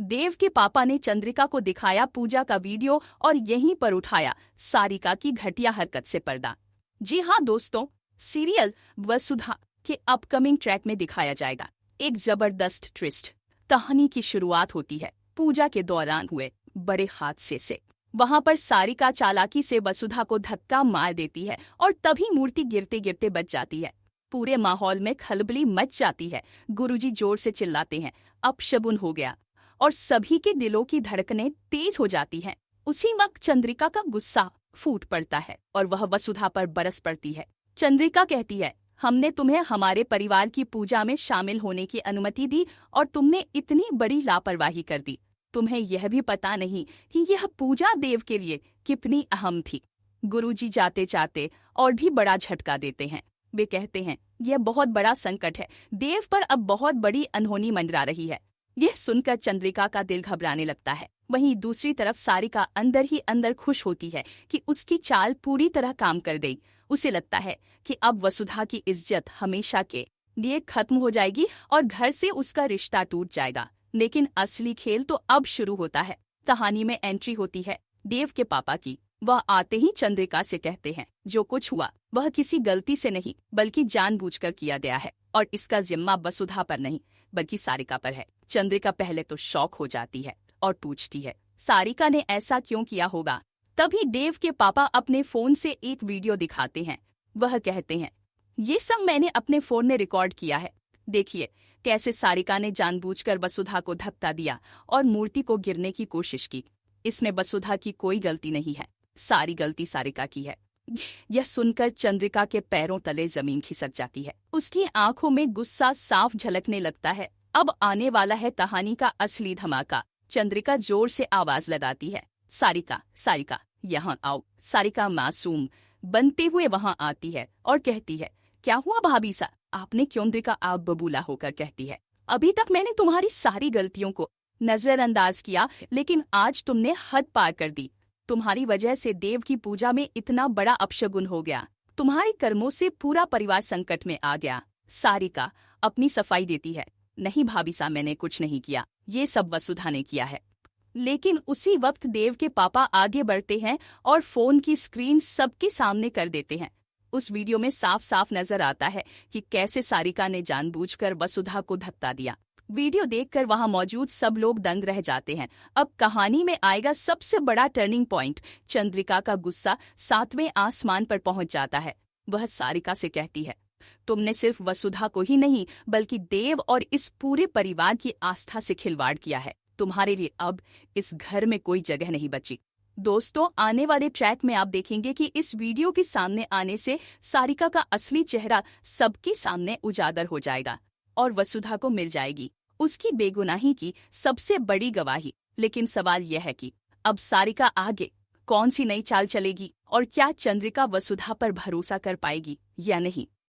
देव के पापा ने चंद्रिका को दिखाया पूजा का वीडियो और यहीं पर उठाया सारिका की घटिया हरकत से पर्दा। जी हाँ दोस्तों, सीरियल वसुधा के अपकमिंग ट्रैक में दिखाया जाएगा एक जबरदस्त ट्विस्ट। कहानी की शुरुआत होती है पूजा के दौरान हुए बड़े हादसे से। वहां पर सारिका चालाकी से वसुधा को धक्का मार देती है और तभी मूर्ति गिरते गिरते बच जाती है। पूरे माहौल में खलबली मच जाती है। गुरुजी जोर से चिल्लाते हैं, अपशगुन हो गया, और सभी के दिलों की धड़कनें तेज हो जाती हैं। उसी वक्त चंद्रिका का गुस्सा फूट पड़ता है और वह वसुधा पर बरस पड़ती है। चंद्रिका कहती है, हमने तुम्हें हमारे परिवार की पूजा में शामिल होने की अनुमति दी और तुमने इतनी बड़ी लापरवाही कर दी। तुम्हें यह भी पता नहीं कि यह पूजा देव के लिए कितनी अहम थी। गुरुजी जाते जाते और भी बड़ा झटका देते हैं। वे कहते हैं, यह बहुत बड़ा संकट है, देव पर अब बहुत बड़ी अनहोनी मंडरा रही है। यह सुनकर चंद्रिका का दिल घबराने लगता है। वहीं दूसरी तरफ सारिका अंदर ही अंदर खुश होती है कि उसकी चाल पूरी तरह काम कर गई। उसे लगता है कि अब वसुधा की इज्जत हमेशा के लिए खत्म हो जाएगी और घर से उसका रिश्ता टूट जाएगा। लेकिन असली खेल तो अब शुरू होता है। कहानी में एंट्री होती है देव के पापा की। वह आते ही चंद्रिका से कहते हैं, जो कुछ हुआ वह किसी गलती से नहीं बल्कि जानबूझकर किया गया है और इसका जिम्मा वसुधा पर नहीं बल्कि सारिका पर है। चंद्रिका पहले तो शॉक हो जाती है और पूछती है, सारिका ने ऐसा क्यों किया होगा। तभी देव के पापा अपने फोन से एक वीडियो दिखाते हैं। वह कहते हैं, ये सब मैंने अपने फोन में रिकॉर्ड किया है। देखिए कैसे सारिका ने जानबूझकर वसुधा को धक्का दिया और मूर्ति को गिरने की कोशिश की। इसमें वसुधा की कोई गलती नहीं है, सारी गलती सारिका की है। यह सुनकर चंद्रिका के पैरों तले जमीन खिसक जाती है। उसकी आंखों में गुस्सा साफ झलकने लगता है। अब आने वाला है कहानी का असली धमाका। चंद्रिका जोर से आवाज लगाती है, सारिका सारिका यहाँ आओ। सारिका मासूम बनते हुए वहां आती है और कहती है, क्या हुआ भाभी सा, आपने क्यों। चंद्रिका आप बबूला होकर कहती है, अभी तक मैंने तुम्हारी सारी गलतियों को नजरअंदाज किया, लेकिन आज तुमने हद पार कर दी। तुम्हारी वजह से देव की पूजा में इतना बड़ा अपशगुन हो गया। तुम्हारे कर्मों से पूरा परिवार संकट में आ गया। सारिका अपनी सफाई देती है, नहीं भाभी सा, मैंने कुछ नहीं किया, ये सब वसुधा ने किया है। लेकिन उसी वक्त देव के पापा आगे बढ़ते हैं और फोन की स्क्रीन सबके सामने कर देते हैं। उस वीडियो में साफ साफ नजर आता है कि कैसे सारिका ने जानबूझकर वसुधा को धक्का दिया। वीडियो देखकर वहां मौजूद सब लोग दंग रह जाते हैं। अब कहानी में आएगा सबसे बड़ा टर्निंग पॉइंट। चंद्रिका का गुस्सा 7वें आसमान पर पहुंच जाता है। वह सारिका से कहती है, तुमने सिर्फ वसुधा को ही नहीं बल्कि देव और इस पूरे परिवार की आस्था से खिलवाड़ किया है। तुम्हारे लिए अब इस घर में कोई जगह नहीं बची। दोस्तों, आने वाले ट्रैक में आप देखेंगे कि इस वीडियो के सामने आने से सारिका का असली चेहरा सबके सामने उजागर हो जाएगा और वसुधा को मिल जाएगी उसकी बेगुनाही की सबसे बड़ी गवाही। लेकिन सवाल यह है कि अब सारिका आगे कौन सी नई चाल चलेगी और क्या चंद्रिका वसुधा पर भरोसा कर पाएगी या नहीं।